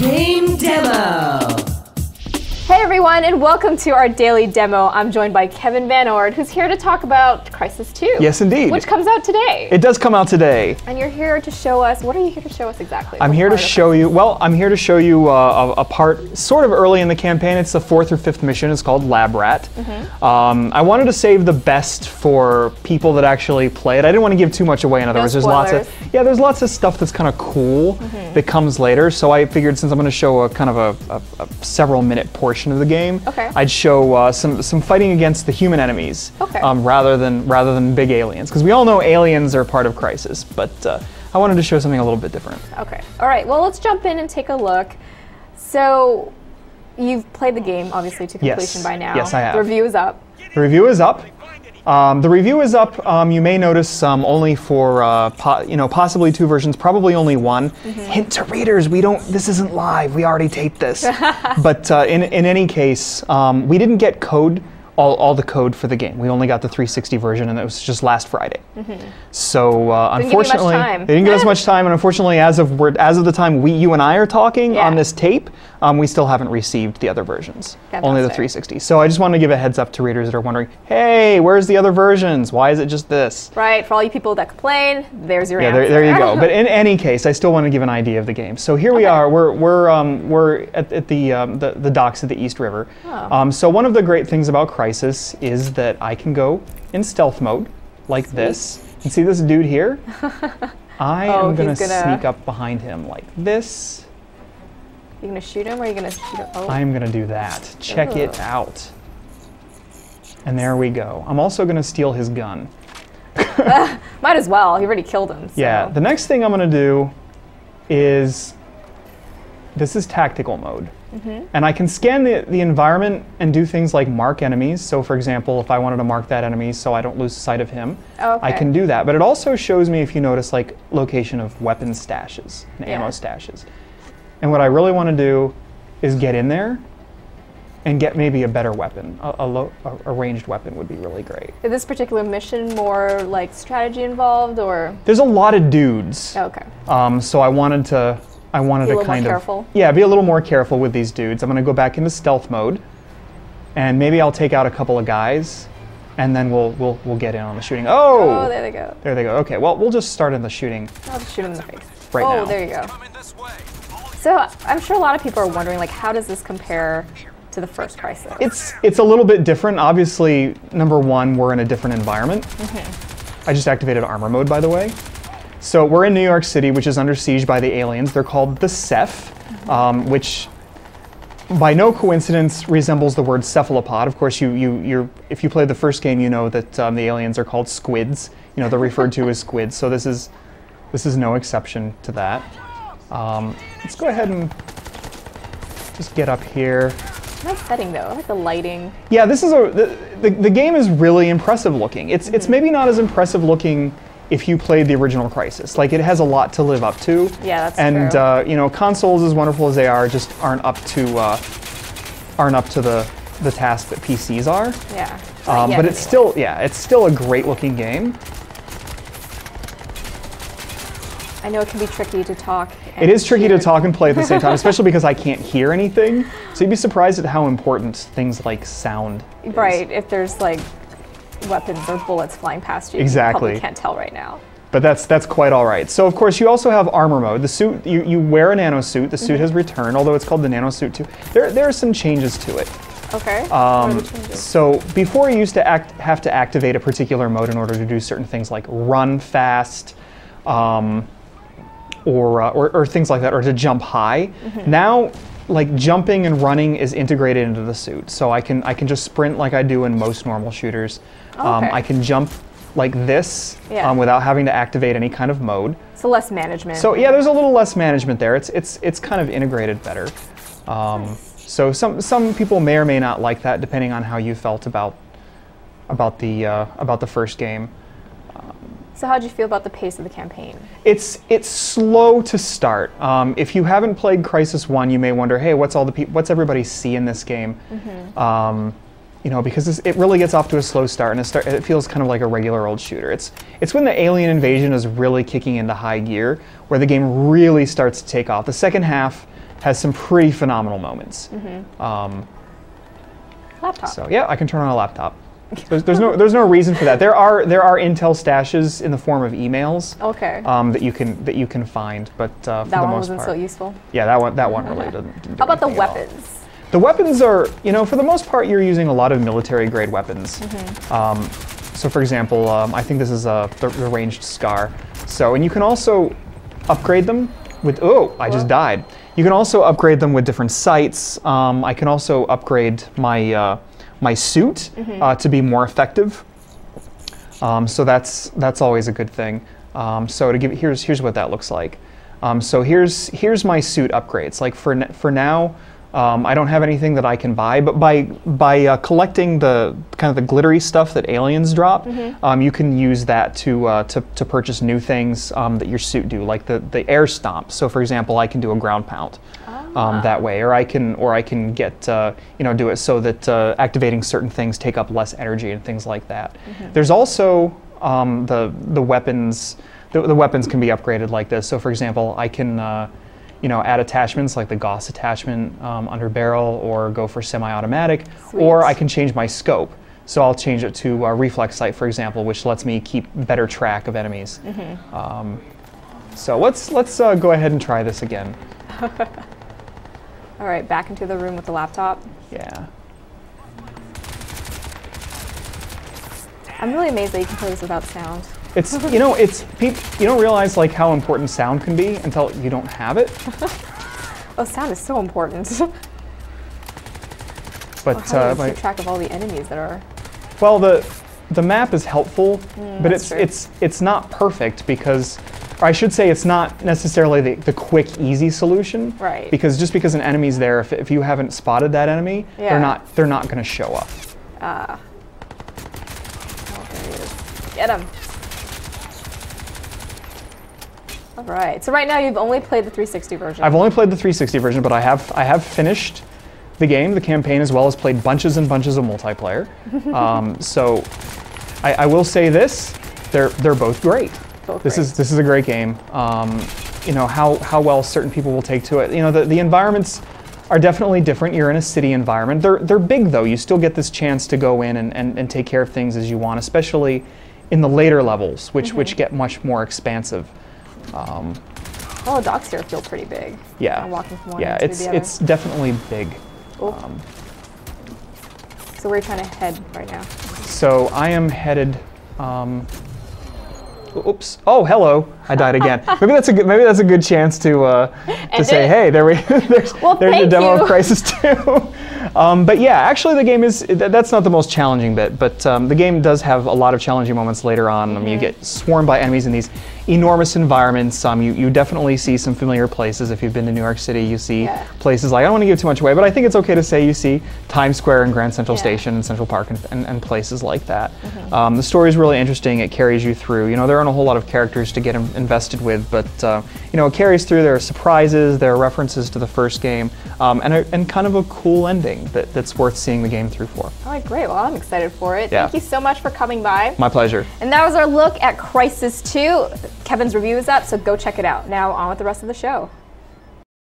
Game Demo! Hey everyone, and welcome to our daily demo. I'm joined by Kevin Van Ord, who's here to talk about Crysis 2. Yes, indeed. Which comes out today. It does come out today. And you're here to show us, what are you here to show us exactly? I'm here to show you, a part sort of early in the campaign. It's the 4th or 5th mission. It's called Lab Rat. I wanted to save the best for people that actually play it. I didn't want to give too much away. In other words, there's lots of stuff that's kind of cool that comes later. So I figured since I'm going to show a kind of a several minute portion of the game, I'd show some fighting against the human enemies rather than big aliens, because we all know aliens are part of Crysis, but I wanted to show something a little bit different. Okay. All right. Well, let's jump in and take a look. So, you've played the game obviously to completion by now. Yes, I have. The review is up. The review is up. You may notice only for possibly 2 versions, probably only 1. Hint to readers: this isn't live. We already taped this. But in any case, we didn't get code. All the code for the game. We only got the 360 version, and it was just last Friday. So unfortunately, they didn't give us much time, and unfortunately, as of the time you and I are talking on this tape, we still haven't received the other versions. Only the 360. So I just wanted to give a heads up to readers that are wondering, hey, where's the other versions? Why is it just this? Right. For all you people that complain, there's your answer. There you go. But in any case, I still want to give an idea of the game. So here we are. We're at the docks of the East River. So one of the great things about Crysis is that I can go in stealth mode like this. You see this dude here? I am going to sneak up behind him like this. You're going to shoot him, or are you going to shoot him? Oh. I'm going to do that. Check it out. And there we go. I'm also going to steal his gun. Might as well. He already killed him. So. Yeah. The next thing I'm going to do is, this is tactical mode. And I can scan the environment and do things like mark enemies. So for example, if I wanted to mark that enemy so I don't lose sight of him, I can do that. But it also shows me, if you notice, like location of weapon stashes and ammo stashes. And what I really want to do is get in there and get maybe a better weapon. A ranged weapon would be really great. Is this particular mission more like strategy involved, or? There's a lot of dudes. Okay. So I wanted to kind of be a little more careful with these dudes. I'm going to go back into stealth mode, and maybe I'll take out a couple of guys, and then we'll get in on the shooting. Oh, there they go. There they go. Okay, well, we'll just start in the shooting. I'll just shoot him in the face. Right now. Oh, there you go. So I'm sure a lot of people are wondering, like, how does this compare to the first Crysis? It's a little bit different. Obviously, number one, we're in a different environment. I just activated armor mode, by the way. So we're in New York City, which is under siege by the aliens. They're called the Ceph, which by no coincidence resembles the word cephalopod. Of course, if you played the first game, you know that the aliens are called squids. You know, they're referred to as squids. So this is no exception to that. Let's go ahead and just get up here. Nice setting though. I like the lighting. Yeah, this is the game is really impressive looking. It's maybe not as impressive looking if you played the original Crysis. Like, it has a lot to live up to. Yeah, that's true. And you know, consoles, as wonderful as they are, just aren't up to the task that PCs are. Yeah. But it's still a great looking game. I know it can be tricky to talk. It is tricky to talk and play at the same time, especially because I can't hear anything. So you'd be surprised at how important things like sound is. Right, if there's like weapons or bullets flying past you. Exactly. You probably can't tell right now. But that's quite all right. So of course you also have armor mode. The suit, you wear a nano suit. The suit has returned, although it's called the nano suit 2. There are some changes to it. Okay. What are the changes? So before you used to have to activate a particular mode in order to do certain things like run fast, or things like that, or to jump high. Now, like, jumping and running is integrated into the suit. So I can just sprint like I do in most normal shooters. I can jump like this without having to activate any kind of mode. So less management. So yeah, there's a little less management there. It's kind of integrated better. So some people may or may not like that, depending on how you felt about the first game. So how'd you feel about the pace of the campaign? It's slow to start. If you haven't played Crysis 1, you may wonder, hey, what's everybody see in this game? You know, because it really gets off to a slow start, and it feels kind of like a regular old shooter. It's when the alien invasion is really kicking into high gear, where the game really starts to take off. The second half has some pretty phenomenal moments. Laptop. So yeah, I can turn on a laptop. There's no reason for that. There are Intel stashes in the form of emails. Okay. That you can find, but for That the one most wasn't part, so useful. yeah, that one really didn't do How about the anything at all. weapons? The weapons are, for the most part, you're using a lot of military-grade weapons. So, for example, I think this is the ranged Scar. So, and you can also upgrade them with. Oh, I just died. You can also upgrade them with different sights. I can also upgrade my my suit to be more effective. So that's always a good thing. So to give here's what that looks like. So here's my suit upgrades. Like for now. I don't have anything that I can buy, but by collecting the kind of the glittery stuff that aliens drop, you can use that to purchase new things that your suit do, like the air stomp. So, for example, I can do a ground pound that way, or I can get do it so that activating certain things take up less energy and things like that. There's also the weapons. The weapons can be upgraded like this. So, for example, I can add attachments like the Gauss attachment under barrel, or go for semi-automatic, or I can change my scope. So I'll change it to reflex sight, for example, which lets me keep better track of enemies. So let's go ahead and try this again. All right, back into the room with the laptop. Yeah. I'm really amazed that you can play this without sound. It's you don't realize like how important sound can be until you don't have it. Oh, sound is so important. But how do you keep track of all the enemies that are? Well, the map is helpful, but that's true. it's not perfect because, or I should say, it's not necessarily the quick, easy solution. Right. Because just because an enemy's there, if you haven't spotted that enemy, they're not going to show up. Oh, there he is. Get him. All right. So right now you've only played the 360 version. I've only played the 360 version, but I have finished the game, the campaign, as well as played bunches and bunches of multiplayer. So I will say this: they're both great. This is a great game. How well certain people will take to it. The environments are definitely different. You're in a city environment. They're big though. You still get this chance to go in and take care of things as you want, especially in the later levels, which get much more expansive. All the docks here feel pretty big. Yeah. Kind of walking from one end to the other. It's definitely big. So where are you trying to head right now? So I am headed. Oops! Oh, hello! I died again. Maybe that's a good chance to say, hey, there's a demo of Crysis 2. But yeah, actually, the game that's not the most challenging bit. But the game does have a lot of challenging moments later on. You get swarmed by enemies in these enormous environments. You definitely see some familiar places. If you've been to New York City, you see places like, I don't want to give too much away, but I think it's okay to say you see Times Square and Grand Central Station and Central Park and places like that. The story is really interesting. It carries you through. There aren't a whole lot of characters to get invested with, but it carries through. There are surprises, there are references to the first game, and kind of a cool ending that's worth seeing the game through for. All right, great. Well, I'm excited for it. Yeah. Thank you so much for coming by. My pleasure. And that was our look at Crysis 2. Kevin's review is up, so go check it out. Now on with the rest of the show.